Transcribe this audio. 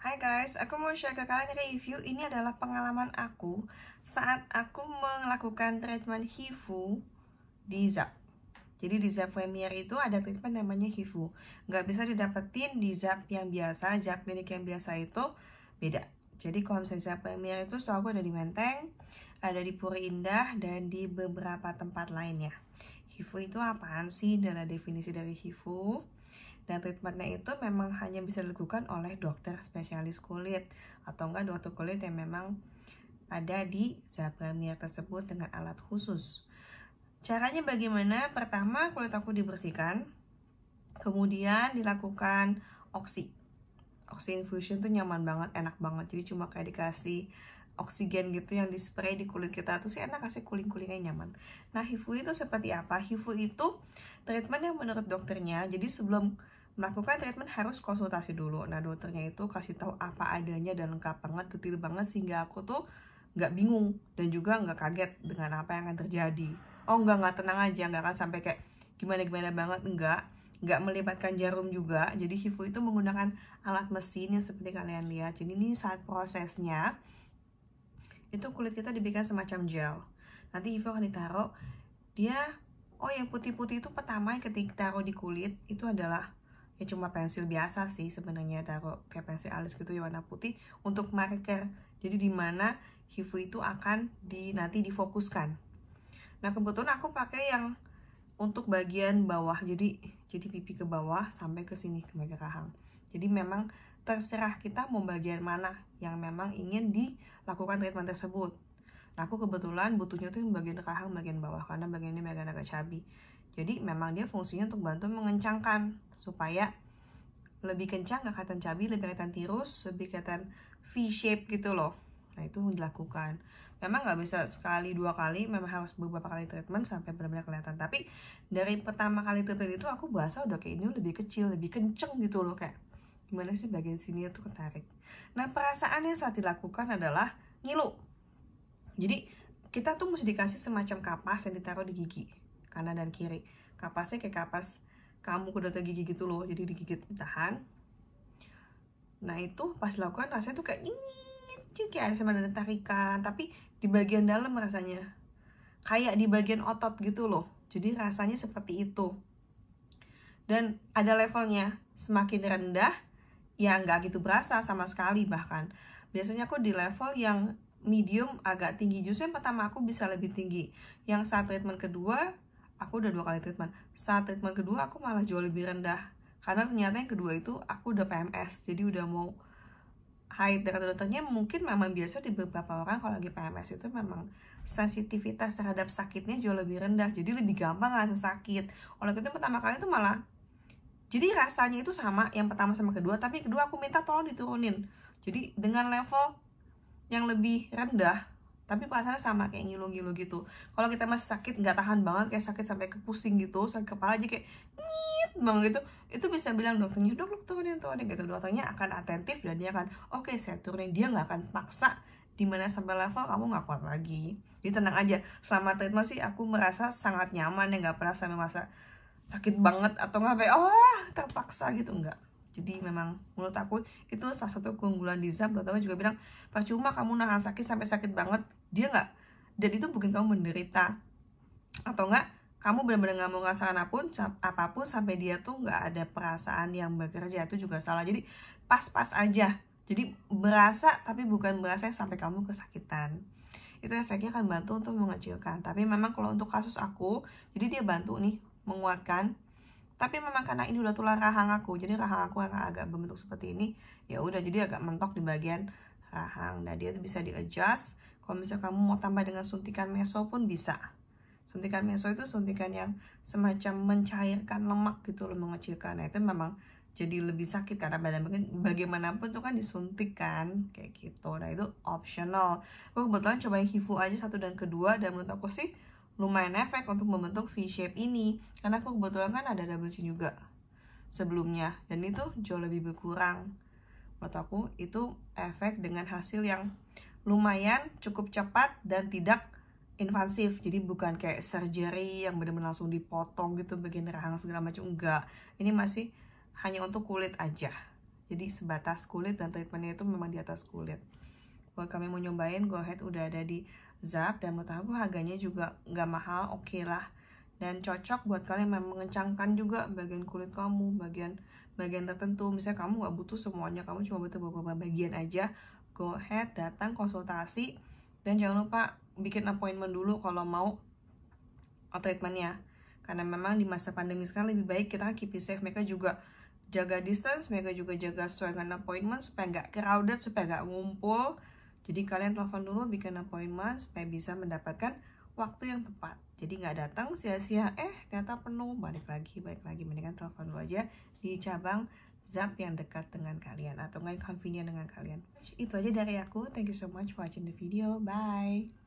Hai guys, aku mau share ke kalian review. Ini adalah pengalaman aku saat aku melakukan treatment HIFU di Zap. Jadi di Zap Premier itu ada treatment namanya HIFU. Nggak bisa didapetin di Zap yang biasa, Zap klinik yang biasa itu beda. Jadi kalau misalnya Zap Premier itu setahu aku ada di Menteng, ada di Puri Indah, dan di beberapa tempat lainnya. HIFU itu apaan sih? Adalah definisi dari HIFU. Dan treatmentnya itu memang hanya bisa dilakukan oleh dokter spesialis kulit atau enggak dokter kulit yang memang ada di Zap Premier tersebut dengan alat khusus. Caranya bagaimana? Pertama, kulit aku dibersihkan, kemudian dilakukan oksi infusion tuh nyaman banget, enak banget. Jadi cuma kayak dikasih oksigen gitu yang di spray di kulit kita tuh sih enak, kasih kuling-kulingnya nyaman. Nah, HIFU itu seperti apa? HIFU itu treatment yang menurut dokternya, jadi sebelum melakukan treatment harus konsultasi dulu. Nah, dokternya itu kasih tahu apa adanya dan lengkap banget, detail banget, sehingga aku tuh nggak bingung dan juga nggak kaget dengan apa yang akan terjadi. Oh nggak tenang aja, nggak akan sampai kayak gimana banget, nggak melibatkan jarum juga. Jadi HIFU itu menggunakan alat mesin yang seperti kalian lihat. Jadi ini saat prosesnya itu kulit kita diberikan semacam gel. Nanti HIFU akan ditaruh. Yang putih-putih itu pertama ketika taruh di kulit itu adalah ya cuma pensil biasa sih sebenarnya, taruh kayak pensil alis gitu ya warna putih untuk marker. Jadi dimana HIFU itu akan nanti difokuskan. Nah kebetulan aku pakai yang untuk bagian bawah, jadi pipi ke bawah sampai ke sini ke bagian rahang. Jadi memang terserah kita mau bagian mana yang memang ingin dilakukan treatment tersebut. Nah aku kebetulan butuhnya tuh yang bagian rahang bagian bawah karena bagian ini bagian agak cabi. Jadi memang dia fungsinya untuk bantu mengencangkan supaya lebih kencang, gak kelihatan cabi, lebih kelihatan tirus, lebih kelihatan V-shape gitu loh. Nah itu dilakukan. Memang nggak bisa sekali dua kali, memang harus beberapa kali treatment sampai benar-benar kelihatan. Tapi dari pertama kali treatment itu aku berasa udah kayak ini lebih kecil, lebih kenceng gitu loh, kayak gimana sih bagian sini tuh ketarik. Nah perasaannya saat dilakukan adalah ngilu. Jadi kita tuh mesti dikasih semacam kapas yang ditaruh di gigi kanan dan kiri. Kapasnya kayak kapas kamu ke dokter gigi gitu loh, jadi digigit, ditahan. Nah itu pas dilakukan rasanya tuh kayak kayak sama ada tarikan, tapi di bagian dalam rasanya kayak di bagian otot gitu loh. Jadi rasanya seperti itu. Dan ada levelnya, semakin rendah ya nggak gitu berasa sama sekali. Bahkan biasanya aku di level yang medium agak tinggi. Justru yang pertama aku bisa lebih tinggi. Yang saat treatment kedua, aku udah 2 kali treatment. Saat treatment kedua aku malah jauh lebih rendah. Karena ternyata yang kedua itu aku udah PMS. Jadi udah mau haid. Kata dokternya mungkin memang biasa di beberapa orang kalau lagi PMS itu memang sensitivitas terhadap sakitnya jauh lebih rendah. Jadi lebih gampang ngerasa sakit. Oleh itu pertama kali itu malah jadi rasanya itu sama yang pertama sama kedua, tapi kedua aku minta tolong diturunin. Jadi dengan level yang lebih rendah, tapi perasaannya sama kayak ngilu-ngilu gitu. Kalau kita masih sakit nggak tahan banget, kayak sakit sampai ke pusing gitu, sakit kepala aja kayak nyit banget gitu, itu bisa bilang dokternya, dok turunin gitu. Dokternya akan atentif dan dia akan oke, saya turunin. Dia nggak akan paksa dimana sampai level kamu nggak kuat lagi. Jadi tenang aja, selama treatment sih aku merasa sangat nyaman ya, nggak pernah sampai masa sakit banget atau nggak kayak terpaksa gitu, enggak. Jadi memang menurut aku itu salah satu keunggulan di Zap. Dokternya juga bilang percuma kamu nahan sakit sampai sakit banget, dia nggak, dan itu bukan kamu menderita atau enggak kamu benar-benar nggak mau ngerasain apapun sampai dia tuh nggak ada perasaan yang bekerja, itu juga salah. Jadi pas-pas aja, jadi berasa tapi bukan berasa sampai kamu kesakitan. Itu efeknya akan bantu untuk mengecilkan. Tapi memang kalau untuk kasus aku, jadi dia bantu nih menguatkan. Tapi memang karena ini udah tulang rahang aku, jadi rahang aku agak berbentuk seperti ini, ya udah jadi agak mentok di bagian rahang. Nah dia tuh bisa di adjust. Kalau misalnya kamu mau tambah dengan suntikan meso pun bisa. Suntikan meso itu suntikan yang semacam mencairkan lemak gitu loh, mengecilkan. Nah itu memang jadi lebih sakit karena badan bagaimanapun tuh kan disuntik kan kayak gitu. Nah itu optional. Aku kebetulan cobain HIFU aja 1 dan kedua, dan menurut aku sih lumayan efek untuk membentuk V-shape ini, karena aku kebetulan kan ada double chin juga sebelumnya, dan itu jauh lebih berkurang. Menurut aku itu efek dengan hasil yang lumayan cukup cepat dan tidak invasif. Jadi bukan kayak surgery yang benar-benar langsung dipotong gitu bagian rahang segala macam, enggak. Ini masih hanya untuk kulit aja. jadi sebatas kulit dan treatmentnya itu memang di atas kulit. Buat kami mau nyobain, go ahead, udah ada di Zap, dan menurut aku harganya juga nggak mahal, oke lah, dan cocok buat kalian yang mengencangkan juga bagian kulit kamu, bagian tertentu. Misalnya kamu nggak butuh semuanya, kamu cuma butuh beberapa bagian aja, go ahead, datang konsultasi, dan jangan lupa bikin appointment dulu kalau mau treatmentnya, karena memang di masa pandemi sekarang lebih baik kita keep it safe. Mereka juga jaga distance, mereka juga jaga sesuai dengan appointment supaya nggak crowded, supaya nggak ngumpul. Jadi kalian telepon dulu, bikin appointment supaya bisa mendapatkan waktu yang tepat. Jadi nggak datang sia-sia, ternyata penuh, balik lagi. Mendingan telepon dulu aja di cabang Zap yang dekat dengan kalian atau nggak convenient dengan kalian. Itu aja dari aku. Thank you so much for watching the video. Bye.